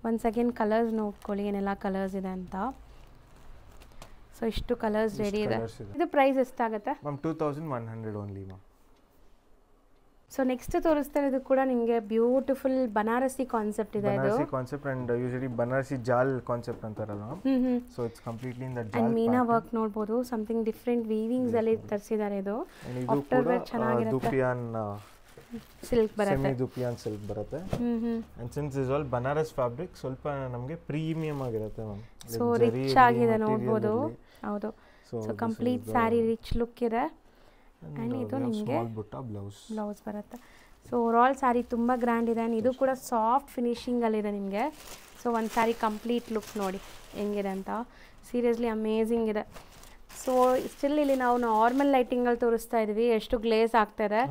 ಒನ್ ಸೆಕೆಂಡ್ ಕಲರ್ಸ್ ನೋಡ್ಕೊಳ್ಳಿ ಏನೆಲ್ಲ ಕಲರ್ಸ್ ಇದೆ ಅಂತ. ಸೊ ಇಷ್ಟು ಕಲರ್ಸ್ ರೆಡಿ ಇದೆ. ಇದು ಪ್ರೈಸ್ ಎಷ್ಟಾಗುತ್ತೆ ma'am? 2100 only ma'am. So next ತೋರಿಸ್ತಾ ಇರೋದು ಕೂಡ ನಿಮಗೆ ಬ್ಯೂಟಿಫುಲ್ ಬನಾರಸಿ ಕಾನ್ಸೆಪ್ಟ್ ಇದೆ. ಇದು Banarasi concept and usually Banarasi ಜಾಲ್ ಕಾನ್ಸೆಪ್ಟ್ ಅಂತಾರಲ್ಲ. So it's completely in that ಜಾಲ್. ಅಂಡ್ ಮೀನಾ ವರ್ಕ್ ನೋಡಬಹುದು. ಸಮಥಿಂಗ್ ಡಿಫರೆಂಟ್ ವೀವಿಂಗ್ಸ್ ಅಲ್ಲಿ ತರಿಸಿದ್ದಾರೆ. ಇದು ಆಫ್ಟರ್ ವೇರ್ ಚೆನ್ನಾಗಿರುತ್ತೆ. ದೂಪಿಯಾನ್ ಸಿಲ್ಕ್ ಬರುತ್ತೆ, ಸೆಮಿ ದುಪಿಯಾನ್ ಸಿಲ್ಕ್ ಬರುತ್ತೆ. And since is all Banaras fabric ಸ್ವಲ್ಪ ನಮಗೆ ಪ್ರೀಮಿಯಂ ಆಗಿರುತ್ತೆ ಮ್ಯಾಮ್. ಸೊ ರಿಚ್ ಆಗಿದೆ ನೋಡ್ಬೋದು. ಹೌದು, so complete sari rich look ಇದೆ. ಆ್ಯಂಡ್ ಇದು ನಿಮಗೆ ಬ್ಲೌಸ್ ಬರುತ್ತೆ. ಸೊ ಓವರಾಲ್ ಸ್ಯಾರಿ ತುಂಬ ಗ್ರ್ಯಾಂಡ್ ಇದೆ. ಆ್ಯಂಡ್ ಇದು ಕೂಡ ಸಾಫ್ಟ್ ಫಿನಿಶಿಂಗಲ್ಲಿದೆ ನಿಮಗೆ. ಸೊ ಒಂದು ಸ್ಯಾರಿ ಕಂಪ್ಲೀಟ್ ಲುಕ್ ನೋಡಿ ಹೆಂಗಿದೆ ಅಂತ, ಸೀರಿಯಸ್ಲಿ ಅಮೇಝಿಂಗ್ ಇದೆ. ಸೊ ಸ್ಟಿಲ್ ಇಲ್ಲಿ ನಾವು ನಾರ್ಮಲ್ ಲೈಟಿಂಗಲ್ಲಿ ತೋರಿಸ್ತಾ ಇದೀವಿ, ಎಷ್ಟು ಗ್ಲೇಸ್ ಆಗ್ತದೆ.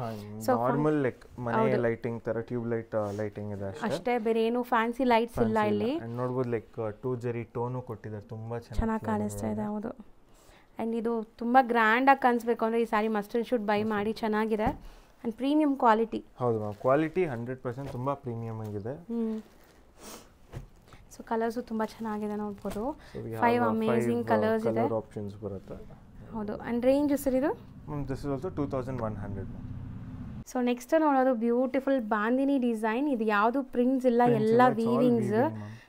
ಸೊ ನಾರ್ಮಲ್ ಲೈಕ್ ಮನೆ ಲೈಟಿಂಗ್ ತರ ಟ್ಯೂಬ್ ಲೈಟ್ ಲೈಟಿಂಗ್ ಇದೆ ಅಷ್ಟೇ, ಬೇರೆ ಏನು ಫ್ಯಾನ್ಸಿ ಲೈಟ್ಸ್ ಇಲ್ಲ ಇಲ್ಲಿ. ನೋಡ್ಬೋದು ಲೈಕ್ 2 ಜರಿ ಟೋನು ಕೊಟ್ಟಿದ್ದಾರೆ, ತುಂಬಾ ಚೆನ್ನಾಗಿ ಕಾಣಿಸ್ತಾ ಇದೆ. ಹೌದು, ಆ್ಯಂಡ್ ಇದು ತುಂಬ ಗ್ರ್ಯಾಂಡಾಗಿ ಕಾಣಿಸ್ಬೇಕು ಅಂದರೆ ಈ ಸಾರಿ ಮಸ್ಟ್ ಆ್ಯಂಡ್ ಶುಡ್ ಬೈ ಮಾಡಿ, ಚೆನ್ನಾಗಿದೆ. And premium quality. ಹೌದು ಮ್ಯಾಮ್, ಕ್ವಾಲಿಟಿ 100% ತುಂಬ ಪ್ರೀಮಿಯಮ್ ಆಗಿದೆ. ಸೊ ಕಲರ್ಸು ತುಂಬ ಚೆನ್ನಾಗಿದೆ ನೋಡ್ಬೋದು. 5 ಅಮೇಝಿಂಗ್ ಕಲರ್ಸ್ ಇದೆ, ಆಪ್ಷನ್ಸ್ ಬರುತ್ತೆ. ಹೌದು, ಆ್ಯಂಡ್ ರೇಂಜ್ ಸರ್ ಇದು this is also 2100. So next ನೋಡೋದು ಬ್ಯೂಟಿಫುಲ್ ಬಾಂದಿನಿ ಡಿಸೈನ್. ಇದು ಯಾವುದು ಪ್ರಿಂಟ್ಸ್ ಇಲ್ಲ, ಎಲ್ಲ ವೀವಿಂಗ್ಸ್.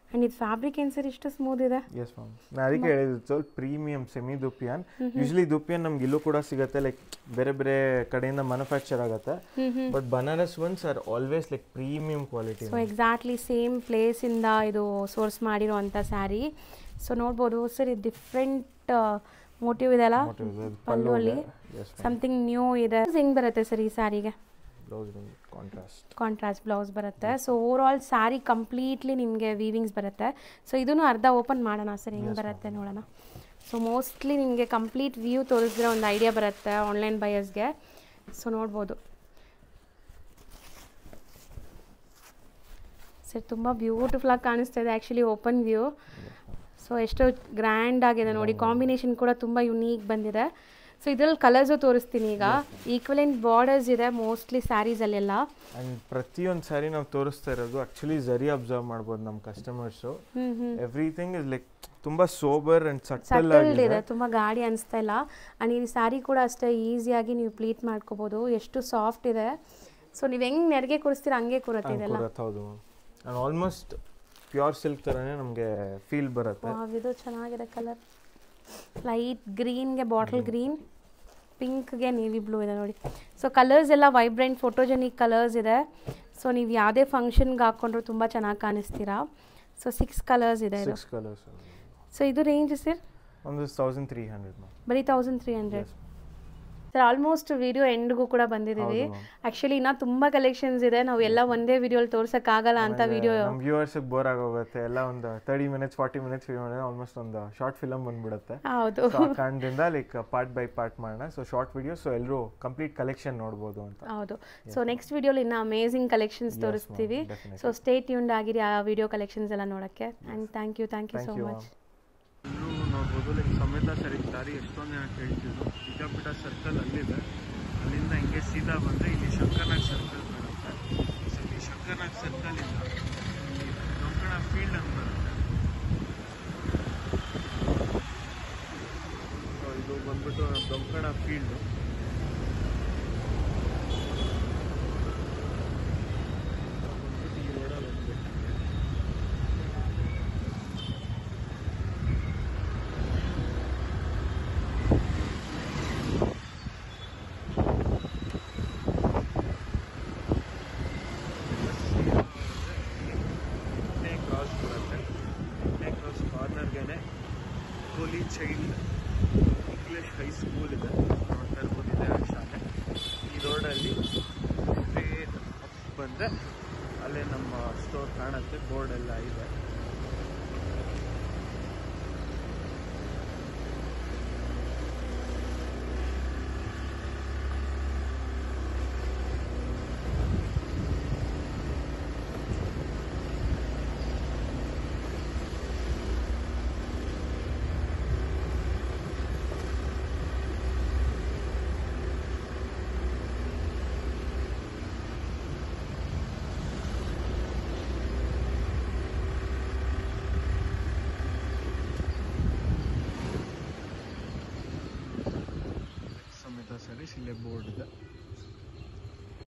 ಆ್ಯಂಡ್ ಇದು ಫ್ಯಾಬ್ರಿಕ್ ಏನು ಸರ್ ಇಷ್ಟು ಸ್ಮೂತ್ ಇದೆ. ಎಸ್ ಮ್ಯಾಮ್, ನಾನು ಅದಕ್ಕೆ ಹೇಳಿದ್ದು ಸ್ವಲ್ಪ ಪ್ರೀಮಿಯಂ ಸೆಮಿ ದುಪಿಯಾನ್. ಯೂಶಲಿ ದುಪಿಯಾನ್ ನಮ್ಗೆ ಇಲ್ಲೂ ಕೂಡ ಸಿಗುತ್ತೆ, ಲೈಕ್ ಬೇರೆ ಬೇರೆ ಕಡೆಯಿಂದ ಮ್ಯಾನುಫ್ಯಾಕ್ಚರ್ ಆಗುತ್ತೆ. But Banaras ones are always like premium quality. So exactly same ಪ್ಲೇಸಿಂದ ಇದು ಸೋರ್ಸ್ ಮಾಡಿರೋ ಅಂಥ ಸ್ಯಾರಿ. ಸೊ ನೋಡ್ಬೋದು ಸರ್, ಇದು ಡಿಫ್ರೆಂಟ್ ಮೋಟಿವ್ ಇದೆಲ್ಲ ಪಲ್ಲುವಲ್ಲಿ, ಸಮಥಿಂಗ್ ನ್ಯೂ ಇದೆ. ಹೆಂಗೆ ಬರುತ್ತೆ ಸರ್ ಈ ಸ್ಯಾರಿಗೆ? ಕಾಂಟ್ರಾಸ್ಟ್ ಬ್ಲೌಸ್ ಬರುತ್ತೆ. So over all sari completely ನಿಮಗೆ ವೀವಿಂಗ್ಸ್ ಬರುತ್ತೆ. ಸೊ ಇದನ್ನು ಅರ್ಧ ಓಪನ್ ಮಾಡೋಣ ಸರ್, ಹೆಂಗೆ ಬರುತ್ತೆ ನೋಡೋಣ. ಸೊ ಮೋಸ್ಟ್ಲಿ ನಿಮಗೆ ಕಂಪ್ಲೀಟ್ ವ್ಯೂ ತೋರಿಸಿದ್ರೆ ಒಂದು ಐಡಿಯಾ ಬರುತ್ತೆ ಆನ್ಲೈನ್ ಬಯರ್ಸ್ಗೆ. ಸೊ ನೋಡ್ಬೋದು ಸರ್, ತುಂಬ ಬ್ಯೂಟಿಫುಲ್ಲಾಗಿ ಕಾಣಿಸ್ತಾ ಇದೆ ಆ್ಯಕ್ಚುಲಿ ಓಪನ್ ವ್ಯೂ. ಸೊ ಎಷ್ಟು ಗ್ರ್ಯಾಂಡ್ ಆಗಿದೆ ನೋಡಿ, ಕಾಂಬಿನೇಷನ್ ಕೂಡ ತುಂಬ ಯುನೀಕ್ ಬಂದಿದೆ. ಸೊ ಇದರಲ್ಲಿ ಕಲರ್ಸು ತೋರಿಸ್ತೀನಿ ಈಗ. ಈಕ್ವಲೆಂಟ್ ಬಾರ್ಡರ್ಸ್ ಇದೆ ಮೋಸ್ಟ್ಲಿ ಸ್ಯಾರೀಸಲ್ಲೆಲ್ಲ. ಆ್ಯಂಡ್ ಪ್ರತಿಯೊಂದು ಸ್ಯಾರಿ ನಾವು ತೋರಿಸ್ತಾ ಇರೋದು ಆ್ಯಕ್ಚುಲಿ ಜರಿ ಅಬ್ಸರ್ವ್ ಮಾಡ್ಬೋದು ನಮ್ಮ ಕಸ್ಟಮರ್ಸು. ಎವ್ರಿಥಿಂಗ್ ಇಸ್ ಲೈಕ್ ತುಂಬ ಸೋಬರ್ ಆ್ಯಂಡ್ ಸಟಲ್ ಇದೆ, ತುಂಬ ಗಾಡಿ ಅನಿಸ್ತಾ ಇಲ್ಲ. ಆ್ಯಂಡ್ ಈ ಸ್ಯಾರಿ ಕೂಡ ಅಷ್ಟೇ ಈಸಿಯಾಗಿ ನೀವು ಪ್ಲೀಟ್ ಮಾಡ್ಕೋಬೋದು, ಎಷ್ಟು ಸಾಫ್ಟ್ ಇದೆ. ಸೊ ನೀವು ಹೆಂಗೆ ನೆರಿಗೆ ಕೂರಿಸ್ತೀರ ಹಂಗೆ ಕೂರುತ್ತೆ ಇದೆಲ್ಲ. ಹೌದು ma'am, and almost pure silk ಥರನೇ ನಮಗೆ ಫೀಲ್ ಬರುತ್ತೆ. ಇದು ಚೆನ್ನಾಗಿದೆ ಕಲರ್, ಲೈಟ್ ಗ್ರೀನ್ಗೆ ಬಾಟಲ್ ಗ್ರೀನ್, ಪಿಂಕ್ಗೆ ನೇವಿ ಬ್ಲೂ ಇದೆ ನೋಡಿ. ಸೊ ಕಲರ್ಸ್ ಎಲ್ಲ ವೈಬ್ರೆಂಟ್ ಫೋಟೋಜೆನಿಕ್ ಕಲರ್ಸ್ ಇದೆ. ಸೊ ನೀವು ಯಾವುದೇ ಫಂಕ್ಷನ್ಗೆ ಹಾಕ್ಕೊಂಡ್ರು ತುಂಬ ಚೆನ್ನಾಗಿ ಕಾಣಿಸ್ತೀರಾ. ಸೊ 6 ಕಲರ್ಸ್ ಇದೆ ಇದು. ಸೊ ಇದು ರೇಂಜ್ ಸರ್ ಒಂದು 1300 ಬರೀ 1300. ಸರ್ ಆಲ್ಮೋಸ್ಟ್ ವಿಡಿಯೋ ಎಂಡ್ಗೂ ಕೂಡ ಬಂದಿದ್ದೀವಿ. ಆ್ಯಕ್ಚುಲಿ ಇನ್ನೂ ತುಂಬ ಕಲೆಕ್ಷನ್ಸ್ ಇದೆ, ನಾವು ಎಲ್ಲ ಒಂದೇ ವಿಡಿಯೋಲಿ ತೋರ್ಸೋಕ್ಕಾಗಲ್ಲ ಅಂತ ವಿಡಿಯೋ ನಮ್ಮ ವ್ಯೂವರ್ಸಿಗೆ ಬೋರ್ ಆಗೋಗುತ್ತೆ. ಎಲ್ಲ ಒಂದು 30 ಮಿನಿಟ್ಸ್ 40 ಮಿನಿಟ್ಸ್ ಆಲ್ಮೋಸ್ಟ್ ಒಂದು ಶಾರ್ಟ್ ಫಿಲಮ್ ಬಂದ್ಬಿಡುತ್ತೆ. ಹೌದು, ಆ ಕಾರಣದಿಂದ ಲೈಕ್ ಪಾರ್ಟ್ ಬೈ ಪಾರ್ಟ್ ಮಾಡೋಣ. ಸೊ ಶಾರ್ಟ್ ವಿಡಿಯೋ, ಸೊ ಎಲ್ಲರೂ ಕಂಪ್ಲೀಟ್ ಕಲೆಕ್ಷನ್ ನೋಡ್ಬೋದು ಅಂತ. ಹೌದು, ಸೊ ನೆಕ್ಸ್ಟ್ ವಿಡಿಯೋಲಿ ಇನ್ನೂ ಅಮೇಝಿಂಗ್ ಕಲೆಕ್ಷನ್ಸ್ ತೋರಿಸ್ತೀವಿ. ಸೊ ಸ್ಟೇ ಟ್ಯೂನ್ಡ್ ಆಗಿರಿ ಆ ವಿಡಿಯೋ ಕಲೆಕ್ಷನ್ಸ್ ಎಲ್ಲ ನೋಡೋಕ್ಕೆ. And thank you so much. ನೋಡ್ಬೋದು ಲೈಕ್ ಸಮೇತ ಸಾರಿ ಎಷ್ಟೊಂದು ಜನ ಕೇಳ್ತಿದ್ರು. ವಿದ್ಯಾಪೀಠ ಸರ್ಕಲ್ ಅಲ್ಲಿದೆ, ಅಲ್ಲಿಂದ ಹಿಂಗೆ ಸೀದಾ ಬಂದರೆ ಇಲ್ಲಿ ಶಂಕರ್ನಾಗ್ ಸರ್ಕಲ್ ಬರುತ್ತೆ. ಸೊ ಇಲ್ಲಿ ಶಂಕರ್ನಾಗ್ ಸರ್ಕಲಿಂದ ದೊಂಕಣ ಫೀಲ್ಡ್ ಅಂತ ಬರುತ್ತೆ. ಸೊ ಇದು ಬಂದ್ಬಿಟ್ಟು ದೊಂಕಣ ಫೀಲ್ಡು. ಹೋಲಿ ಚೈಲ್ಡ್ ಇಂಗ್ಲಿಷ್ ಹೈಸ್ಕೂಲ್ ಇದೆ, ನೋಡ್ತಾ ಇರ್ಬೋದಿದೆ ಆ ಶಾಲೆ. ಈ ರೋಡಲ್ಲಿ ಸ್ಟ್ರೇಟ್ ಅಪ್ ಬಂದರೆ ಅಲ್ಲೇ ನಮ್ಮ ಸ್ಟೋರ್ ಕಾಣುತ್ತೆ, ಬೋರ್ಡ್ ಎಲ್ಲ ಇದೆ.